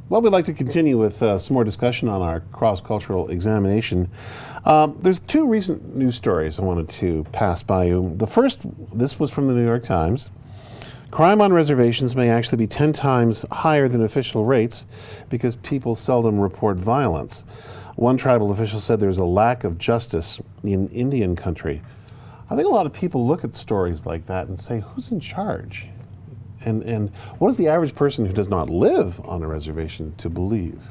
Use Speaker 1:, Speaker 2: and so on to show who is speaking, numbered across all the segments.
Speaker 1: Well, we'd like to continue with some more discussion on our cross-cultural examination. There's two recent news stories I wanted to pass by you. The first, this was from the New York Times. Crime on reservations may actually be 10 times higher than official rates because people seldom report violence. One tribal official said there's a lack of justice in Indian country. I think a lot of people look at stories like that and say, who's in charge? And what is the average person who does not live on a reservation to believe?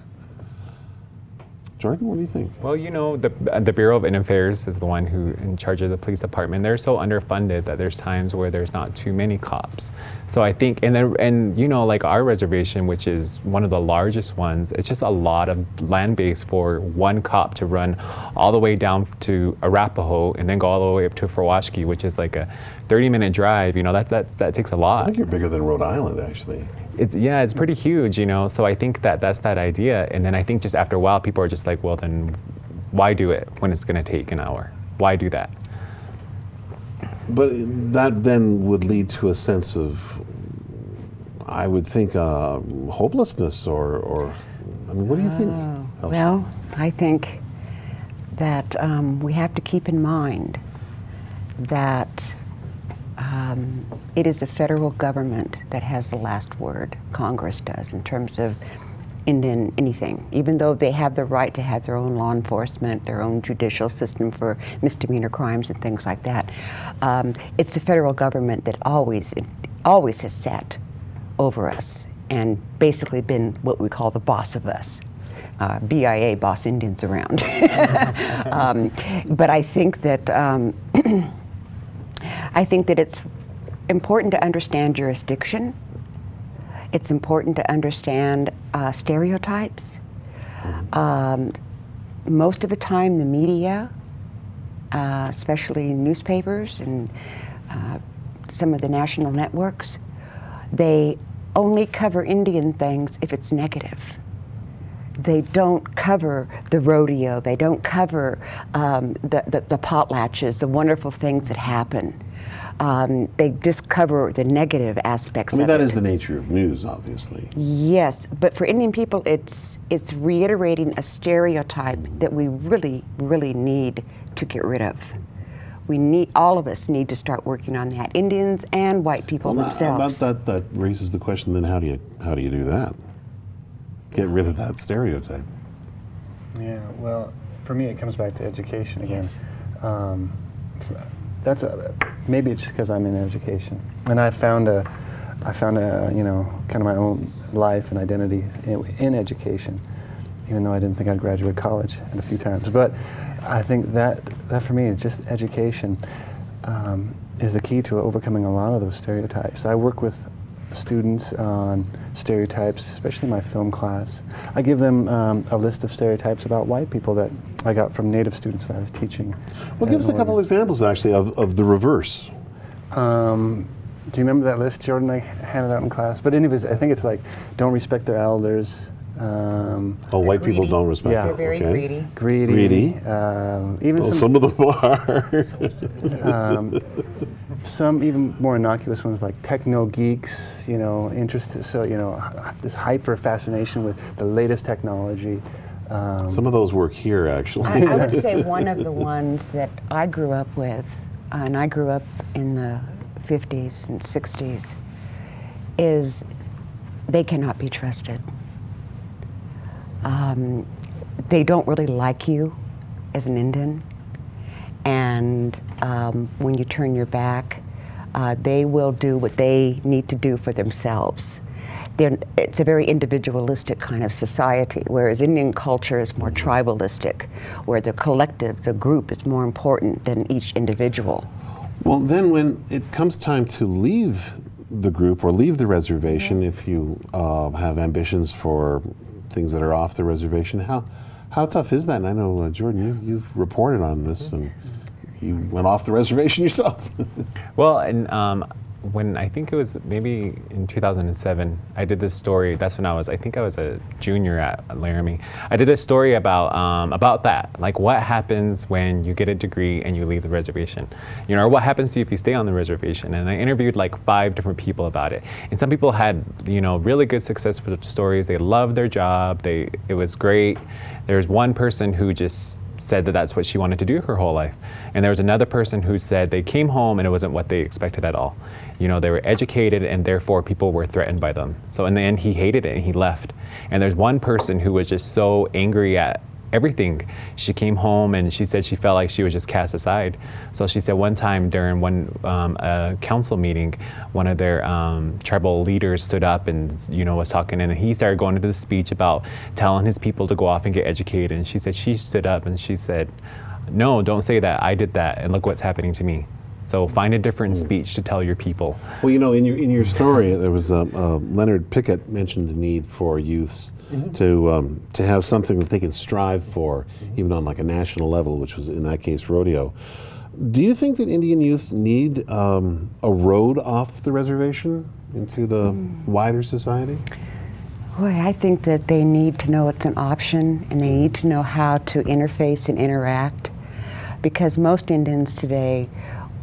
Speaker 1: Jordan, what do you think?
Speaker 2: Well, you know, the Bureau of Indian Affairs is the one who in charge of the police department. They're so underfunded that there's times where there's not too many cops. So I think, and you know, like our reservation, which is one of the largest ones, it's just a lot of land base for one cop to run all the way down to Arapahoe and then go all the way up to Furwashki, which is like a 30-minute drive. You know, that takes a lot.
Speaker 1: I think you're bigger than Rhode Island, actually.
Speaker 2: It's pretty huge, you know, so I think that's that idea. And then I think just after a while, people are just like, well, then why do it when it's going to take an hour? Why do that?
Speaker 1: But that then would lead to a sense of, I would think, hopelessness or I mean, what do you think?
Speaker 3: Well, I think that we have to keep in mind that it is the federal government that has the last word. Congress does in terms of Indian anything. Even though they have the right to have their own law enforcement, their own judicial system for misdemeanor crimes and things like that, it's the federal government that always has sat over us and basically been what we call the boss of us. BIA, boss Indians around. But I think that it's important to understand jurisdiction. It's important to understand stereotypes. Most of the time, the media, especially newspapers and some of the national networks, they only cover Indian things if it's negative. They don't cover the rodeo. They don't cover the potlatches, the wonderful things that happen. They just cover the negative aspects of it.
Speaker 1: That is the nature of news, obviously.
Speaker 3: Yes, but for Indian people, it's reiterating a stereotype that we really, really need to get rid of. All of us need to start working on that. Indians and white people themselves.
Speaker 1: That raises the question. Then how do you do that? Get rid of that stereotype.
Speaker 4: Yeah, well, for me, it comes back to education again. Maybe it's just because I'm in education, and I found a you know, kind of my own life and identity in education, even though I didn't think I'd graduate college a few times. But I think that for me, it's just education is the key to overcoming a lot of those stereotypes. I work with students on stereotypes, especially in my film class. I give them a list of stereotypes about white people that I got from Native students that I was teaching.
Speaker 1: Well, give us a couple of examples, actually, of the reverse.
Speaker 4: Do you remember that list, Jordan, I handed out in class? But anyways, I think it's like, don't respect their elders.
Speaker 1: White
Speaker 3: greedy.
Speaker 1: people don't respect
Speaker 3: They're very greedy.
Speaker 4: Greedy. Even
Speaker 1: some of them are.
Speaker 4: Some even more innocuous ones like techno geeks, you know, interested. So, you know, this hyper fascination with the latest technology.
Speaker 1: Some of those work here, actually.
Speaker 3: I would say one of the ones that I grew up with, and I grew up in the 50s and 60s, is they cannot be trusted. They don't really like you as an Indian, and when you turn your back, they will do what they need to do for themselves. It's a very individualistic kind of society, whereas Indian culture is more tribalistic, where the collective, the group, is more important than each individual.
Speaker 1: Well, then when it comes time to leave the group or leave the reservation, if you have ambitions for things that are off the reservation, how tough is that? And I know, Jordan, you've reported on this, and you went off the reservation yourself.
Speaker 2: Well, and when I think it was maybe in 2007, I did this story. That's when I think I was a junior at Laramie. I did a story about that, like what happens when you get a degree and you leave the reservation, or what happens to you if you stay on the reservation. And I interviewed like 5 different people about it. And some people had, really good success for the stories. They loved their job. It was great. There's one person who just said that that's what she wanted to do her whole life. And there was another person who said they came home and it wasn't what they expected at all. They were educated and therefore people were threatened by them. So in the end, he hated it and he left. And there's one person who was just so angry at everything. She came home and she said she felt like she was just cast aside. So she said one time during a council meeting, one of their tribal leaders stood up and was talking, and he started going into the speech about telling his people to go off and get educated. And she said she stood up and she said, "No, don't say that. I did that, and look what's happening to me." So find a different speech to tell your people.
Speaker 1: Well, in your story, there was Leonard Pickett mentioned the need for youths to have something that they can strive for, even on like a national level, which was in that case rodeo. Do you think that Indian youth need a road off the reservation into the wider society?
Speaker 3: Boy, I think that they need to know it's an option, and they need to know how to interface and interact, because most Indians today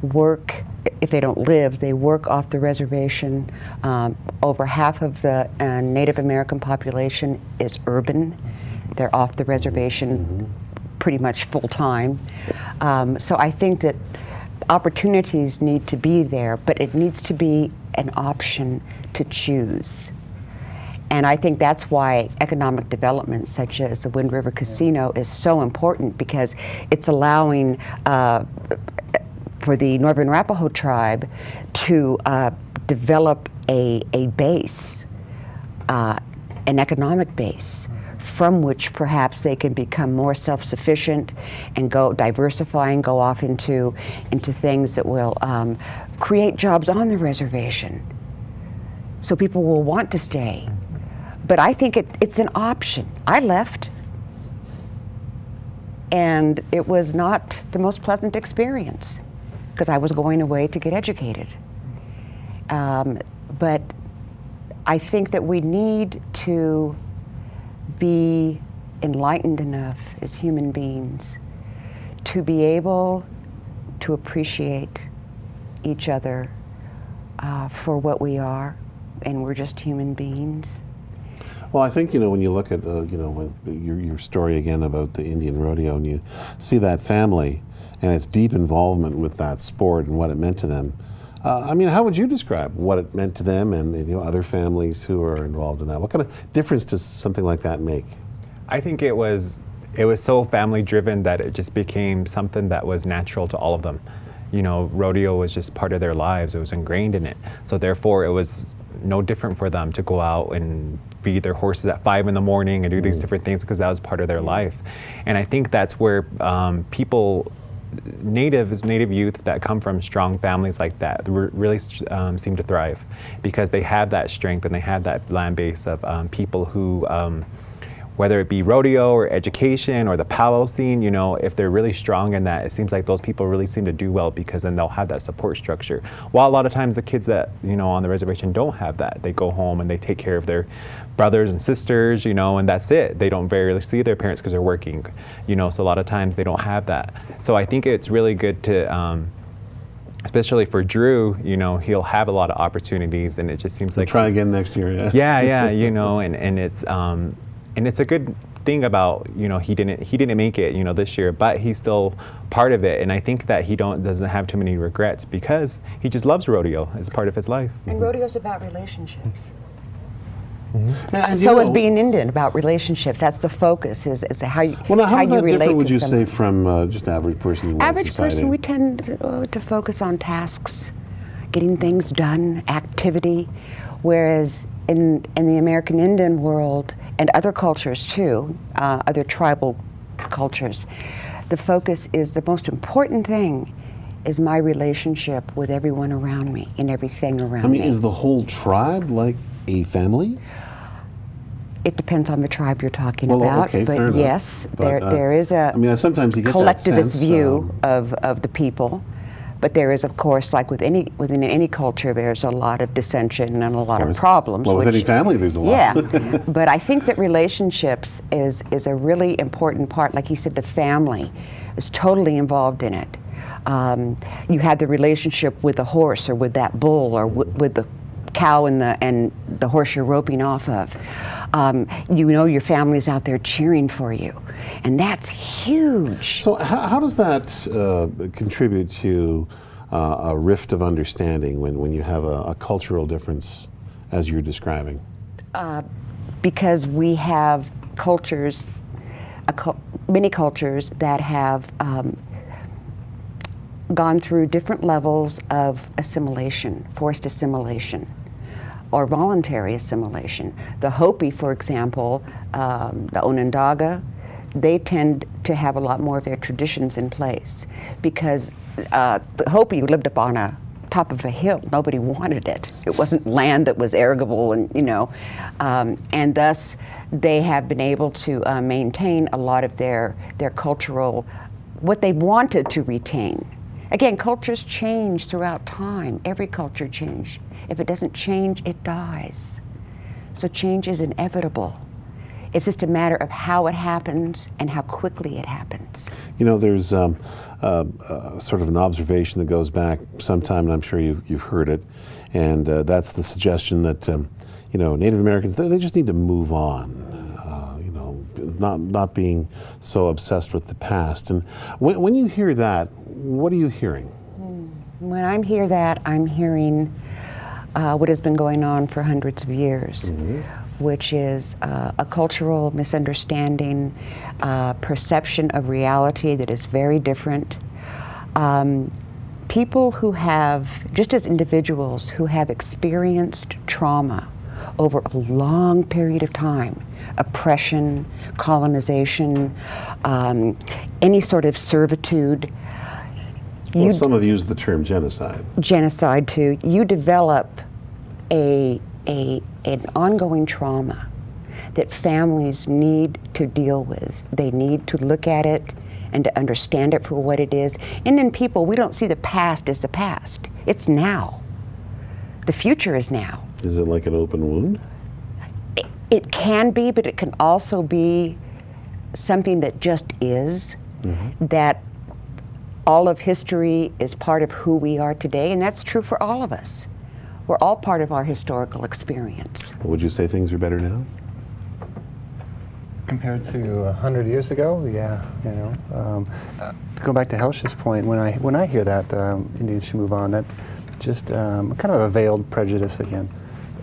Speaker 3: work, if they don't live, they work off the reservation. Over half of the Native American population is urban. They're off the reservation pretty much full time. So I think that opportunities need to be there, but it needs to be an option to choose. And I think that's why economic development such as the Wind River Casino is so important, because it's allowing for the Northern Arapaho tribe to develop a base, an economic base, from which perhaps they can become more self-sufficient and diversify and go off into things that will create jobs on the reservation. So people will want to stay. But I think it's an option. I left, and it was not the most pleasant experience, because I was going away to get educated. But I think that we need to be enlightened enough as human beings to be able to appreciate each other for what we are, and we're just human beings.
Speaker 1: Well, I think, when you look at, your story again about the Indian rodeo, and you see that family and its deep involvement with that sport and what it meant to them. How would you describe what it meant to them and other families who are involved in that? What kind of difference does something like that make?
Speaker 2: I think it was so family driven that it just became something that was natural to all of them. Rodeo was just part of their lives. It was ingrained in it. So therefore it was no different for them to go out and feed their horses at 5 in the morning and do these different things, because that was part of their life. And I think that's where native youth that come from strong families like that really seem to thrive, because they have that strength and they have that land base of people who, whether it be rodeo or education or the powwow scene, if they're really strong in that, it seems like those people really seem to do well, because then they'll have that support structure. While a lot of times the kids that, on the reservation don't have that. They go home and they take care of their brothers and sisters, and that's it. They don't very rarely see their parents because they're working, so a lot of times they don't have that. So I think it's really good to, especially for Drew, he'll have a lot of opportunities, and it just seems like
Speaker 1: try again next year.
Speaker 2: Yeah, and it's a good thing about, he didn't make it, this year, but he's still part of it. And I think that he doesn't have too many regrets, because he just loves rodeo as part of his life.
Speaker 3: And rodeo's about relationships.
Speaker 1: And
Speaker 3: So is being Indian about relationships. That's the focus, is how you
Speaker 1: Well, now, how
Speaker 3: how
Speaker 1: is
Speaker 3: you
Speaker 1: that
Speaker 3: relate
Speaker 1: different, would
Speaker 3: to
Speaker 1: you
Speaker 3: someone.
Speaker 1: say, from just average person in
Speaker 3: Average
Speaker 1: society?
Speaker 3: person, we tend to focus on tasks, getting things done, activity, whereas in the American Indian world, and other cultures too, other tribal cultures, the focus is the most important thing is my relationship with everyone around me and everything around me.
Speaker 1: is the whole tribe like a family?
Speaker 3: It depends on the tribe you're talking
Speaker 1: Well,
Speaker 3: about,
Speaker 1: okay, fair
Speaker 3: but
Speaker 1: enough.
Speaker 3: yes,
Speaker 1: But,
Speaker 3: there is a
Speaker 1: sometimes you get that
Speaker 3: collectivist
Speaker 1: sense,
Speaker 3: view of the people, But there is, of course, like within any culture, there's a lot of dissension and a lot of problems.
Speaker 1: Well, with any family, there's a lot.
Speaker 3: Yeah, but I think that relationships is a really important part. Like you said, the family is totally involved in it. You have the relationship with the horse or with that bull or with the cow and the horse you're roping off of. You know your family's out there cheering for you, and that's huge.
Speaker 1: So how does that contribute to a rift of understanding when you have a cultural difference as you're describing?
Speaker 3: Because we have cultures, many cultures that have gone through different levels of assimilation, forced assimilation, or voluntary assimilation. The Hopi, for example, the Onondaga, they tend to have a lot more of their traditions in place because the Hopi lived up on a top of a hill. Nobody wanted it. It wasn't land that was arable, and thus they have been able to maintain a lot of their cultural, what they wanted to retain. Again, cultures change throughout time. Every culture changes. If it doesn't change, it dies. So change is inevitable. It's just a matter of how it happens and how quickly it happens.
Speaker 1: You know, there's sort of an observation that goes back sometime, and I'm sure you've heard it, and that's the suggestion that Native Americans, they just need to move on. Not being so obsessed with the past. And when you hear that, what are you hearing?
Speaker 3: When I hear that, I'm hearing what has been going on for hundreds of years, which is a cultural misunderstanding, perception of reality that is very different. People who have, just as individuals who have experienced trauma over a long period of time, oppression, colonization, any sort of servitude.
Speaker 1: Well, some have used the term genocide.
Speaker 3: Genocide too. You develop an ongoing trauma that families need to deal with. They need to look at it and to understand it for what it is. And in people, we don't see the past as the past. It's now. The future is now.
Speaker 1: Is it like an open wound?
Speaker 3: It can be, but it can also be something that just is, that all of history is part of who we are today, and that's true for all of us. We're all part of our historical experience.
Speaker 1: Would you say things are better now?
Speaker 4: Compared to 100 years ago, yeah, to go back to Helsh's point, when I hear that Indians should move on, that's just kind of a veiled prejudice again,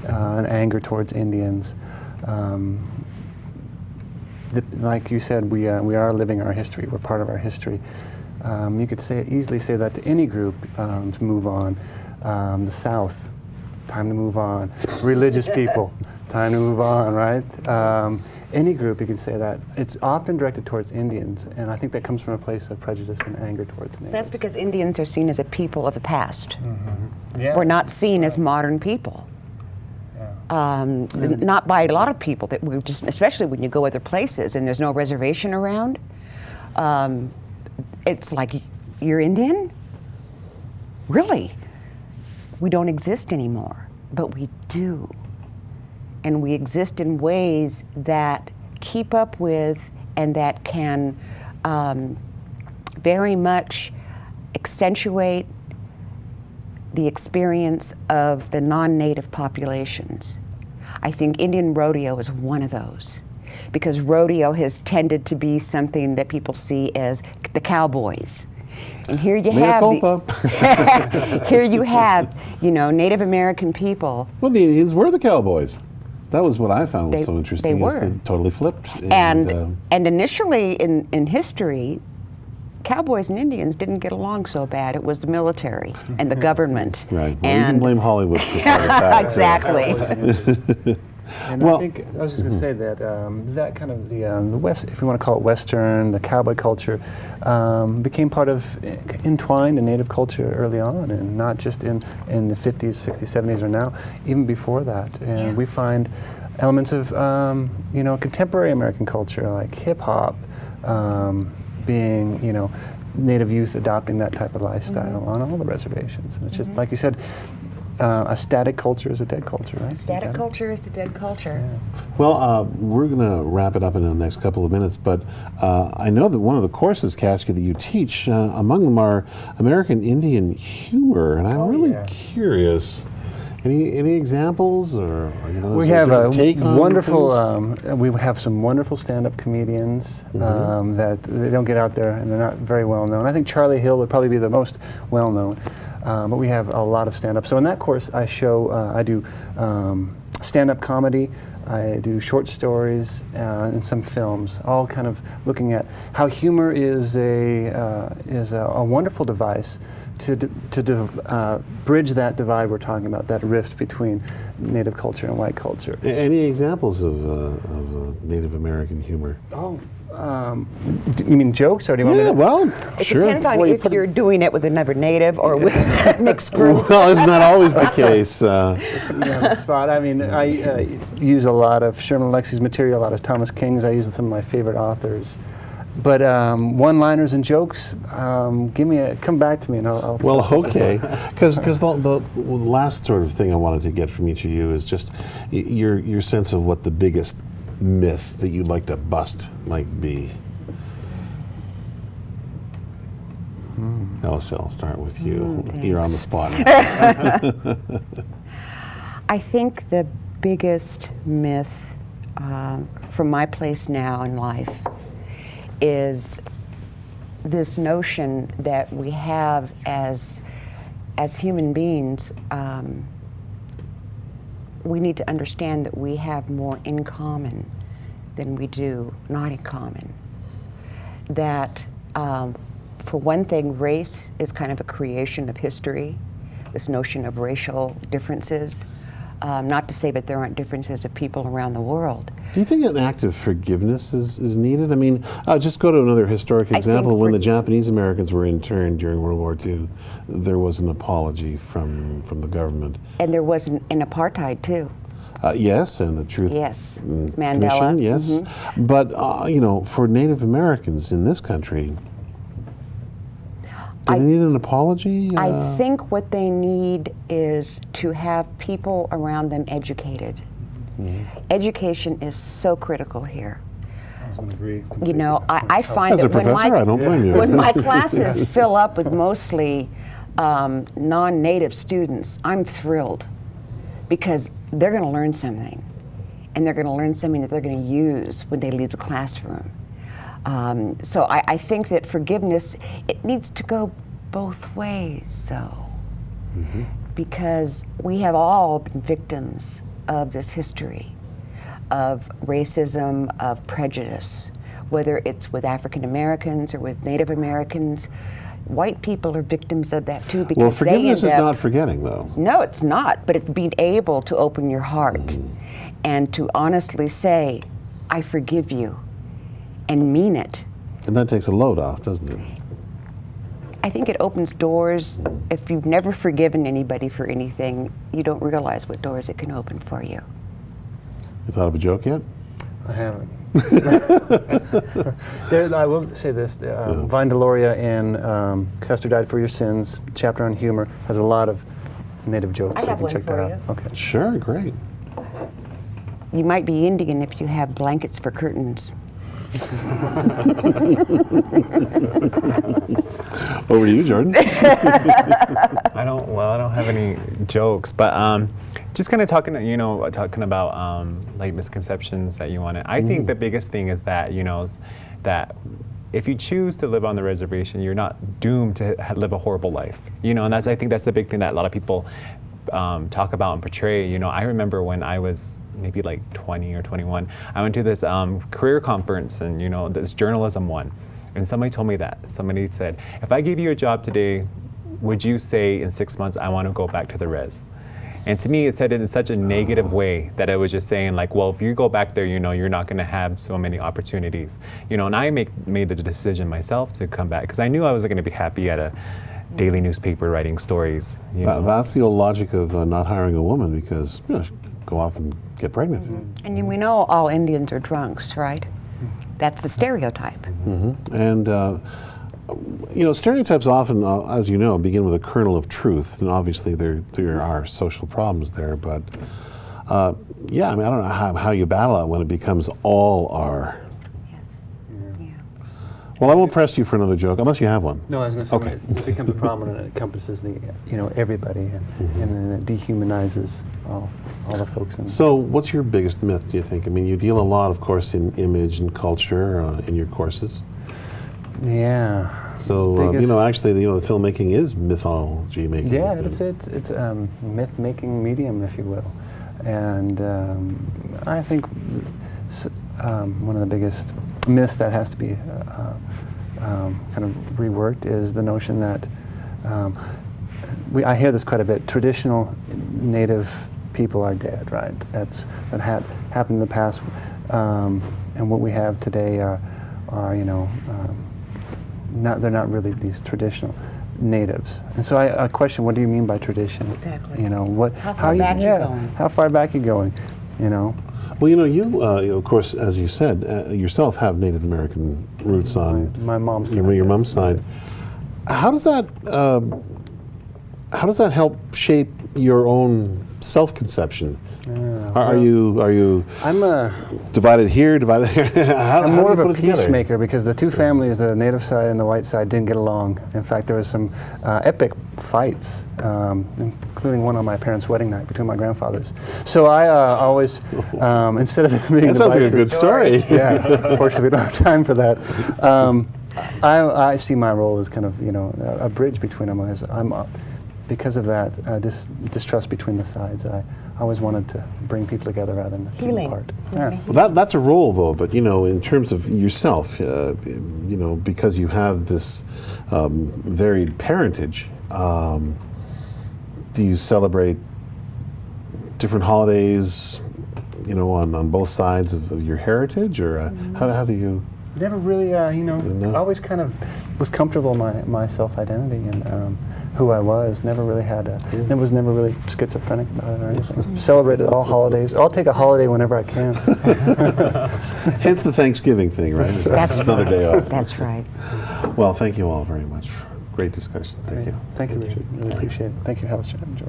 Speaker 4: an anger towards Indians. Like you said, we are living our history. We're part of our history. You could easily say that to any group to move on. The South, time to move on. Religious people, time to move on, right? Any group, you can say that. It's often directed towards Indians, and I think that comes from a place of prejudice and anger towards natives.
Speaker 3: That's because Indians are seen as a people of the past.
Speaker 4: Yeah.
Speaker 3: We're not seen as modern people. Not by a lot of people. That we're just, especially when you go other places and there's no reservation around. It's like, you're Indian? Really? We don't exist anymore, but we do. And we exist in ways that keep up with and that can very much accentuate the experience of the non-native populations. I think Indian rodeo is one of those, because rodeo has tended to be something that people see as the cowboys. And here you here you have, Native American people.
Speaker 1: Well, the Indians were the cowboys. That was what I found was so interesting.
Speaker 3: They were.
Speaker 1: They totally flipped.
Speaker 3: And initially in history, cowboys and Indians didn't get along so bad. It was the military and the government.
Speaker 1: Right. Well, you can blame Hollywood for part of that.
Speaker 3: Exactly.
Speaker 4: And I think I was just going to say that that kind of the West, if you want to call it Western, the cowboy culture, became part of entwined in Native culture early on, and not just in the 50s, 60s, 70s, or now, even before that. And we find elements of contemporary American culture, like hip hop, being Native youth adopting that type of lifestyle on all the reservations. And it's just, like you said, a static culture is a dead culture, right?
Speaker 3: Static culture is a dead culture.
Speaker 4: Yeah.
Speaker 1: Well, we're going to wrap it up in the next couple of minutes, but I know that one of the courses, Casca, that you teach, among them are American Indian humor, and I'm really curious. Any examples, or
Speaker 4: we have a wonderful. We have some wonderful stand-up comedians that they don't get out there, and they're not very well known. I think Charlie Hill would probably be the most well known, but we have a lot of stand-up. So in that course, I show. I do stand-up comedy. I do short stories and some films, all kind of looking at how humor is a wonderful device to bridge that divide we're talking about, that rift between Native culture and white culture.
Speaker 1: Any examples of Native American humor?
Speaker 4: Oh, you mean jokes, or do you want me to?
Speaker 1: Well,
Speaker 3: It
Speaker 1: sure.
Speaker 3: depends on if you're doing it with another Native or with a mixed group.
Speaker 1: Well, it's not always the case.
Speaker 4: Put me on the spot. I mean, I use a lot of Sherman Alexie's material, a lot of Thomas King's. I use some of my favorite authors. But one-liners and jokes, come back to me and I'll
Speaker 1: Well, okay, because the last sort of thing I wanted to get from each of you is just your sense of what the biggest myth that you'd like to bust might be. Alice, I'll start with you. You're on the spot.
Speaker 3: I think the biggest myth from my place now in life is this notion that we have as human beings. We need to understand that we have more in common than we do not in common. That, for one thing, race is kind of a creation of history, this notion of racial differences. Not to say that there aren't differences of people around the world.
Speaker 1: Do you think an act of forgiveness is needed? I mean, just go to another historic example. When the Japanese Americans were interned during World War II, there was an apology from the government.
Speaker 3: And there was an apartheid, too.
Speaker 1: Yes, and the Truth
Speaker 3: Mandela.
Speaker 1: Commission, yes. But, for Native Americans in this country, do they need an apology?
Speaker 3: I think what they need is to have people around them educated. Education is so critical here.
Speaker 4: I agree.
Speaker 3: You know, I find
Speaker 1: As
Speaker 3: that
Speaker 1: a professor, I don't blame you.
Speaker 3: when my classes fill up with mostly non-native students, I'm thrilled because they're going to learn something, and they're going to learn something that they're going to use when they leave the classroom. So I think that forgiveness, it needs to go both ways, though, because we have all been victims of this history of racism, of prejudice, whether it's with African Americans or with Native Americans. White people are victims of that too, because
Speaker 1: forgiveness
Speaker 3: they
Speaker 1: is
Speaker 3: end up,
Speaker 1: not forgetting, though.
Speaker 3: No, it's not, but it's being able to open your heart and to honestly say, I forgive you, and mean it.
Speaker 1: And that takes a load off, doesn't it?
Speaker 3: I think it opens doors. If you've never forgiven anybody for anything, you don't realize what doors it can open for you.
Speaker 1: You thought of a joke yet?
Speaker 4: I haven't. I will say this, Vine Deloria in Custer Died for Your Sins, chapter on humor, has a lot of Native jokes.
Speaker 3: I have
Speaker 4: you can check
Speaker 3: one for
Speaker 4: that out. Okay.
Speaker 1: Sure, great.
Speaker 3: You might be Indian if you have blankets for curtains.
Speaker 1: Over to you, Jordan.
Speaker 2: I don't have any jokes, but just kind of talking about like misconceptions that you want to. I think the biggest thing is that that if you choose to live on the reservation, you're not doomed to live a horrible life. And I think that's the big thing that a lot of people talk about and portray. I remember when I was maybe like 20 or 21, I went to this career conference, and this journalism one, and somebody told me that. Somebody said, if I gave you a job today, would you say in 6 months I want to go back to the res? And to me, it said it in such a negative way that it was just saying like, well, if you go back there, you're not going to have so many opportunities. And I made the decision myself to come back because I knew I wasn't going to be happy at a daily newspaper writing stories.
Speaker 1: That's the old logic of not hiring a woman because go off and get pregnant.
Speaker 3: And we know all Indians are drunks, right? That's the stereotype.
Speaker 1: And Stereotypes often, as you know, begin with a kernel of truth, and obviously there are social problems there. But yeah, I mean, I don't know how you battle it when it becomes all are.
Speaker 3: Yes. Yeah.
Speaker 1: Well, I won't press you for another joke unless you have one.
Speaker 4: No, I was going to say
Speaker 1: Okay.
Speaker 4: when it becomes a problem and it encompasses the everybody, and then it dehumanizes all the folks.
Speaker 1: So, what's your biggest myth, do you think? I mean, you deal a lot, of course, in image and culture in your courses.
Speaker 4: Yeah.
Speaker 1: So, actually, the filmmaking is mythology making.
Speaker 4: Yeah,
Speaker 1: isn't it?
Speaker 4: it's myth making medium, if you will, and I think one of the biggest myths that has to be kind of reworked is the notion that I hear this quite a bit. Traditional Native people are dead, right? That happened in the past, and what we have today are they're not really these traditional natives. And so I question, what do you mean by tradition?
Speaker 3: Exactly.
Speaker 4: How
Speaker 3: far back you going?
Speaker 4: How far back you going?
Speaker 1: Well, you of course, as you said, yourself have Native American roots on
Speaker 4: my mom's
Speaker 1: your
Speaker 4: side.
Speaker 1: mom's side. How does that help shape your own self-conception? Are you
Speaker 4: I'm
Speaker 1: divided here, divided here?
Speaker 4: I'm more of a peacemaker because the two families, the native side and the white side, didn't get along. In fact, there was some epic fights, including one on my parents' wedding night between my grandfathers. So I always, instead of being
Speaker 1: that sounds like a good story.
Speaker 4: Yeah, unfortunately, we don't have time for that. I see my role as kind of a bridge between them. Because of that distrust between the sides, I always wanted to bring people together rather than keep them apart. Yeah.
Speaker 1: Well, that's a role, though. But in terms of yourself, because you have this varied parentage, do you celebrate different holidays, on both sides of your heritage, or how do you?
Speaker 4: Never really, always kind of was comfortable in my self-identity and who I was. Never really was never really schizophrenic about it or anything. Celebrated all holidays. I'll take a holiday whenever I can.
Speaker 1: Hence the Thanksgiving thing, right?
Speaker 3: That's
Speaker 1: another day off.
Speaker 3: That's right.
Speaker 1: Well, thank you all very much. Great discussion. Thank you.
Speaker 4: Thank you, Richard. Really appreciate it. Thank you, Alistair. Enjoy.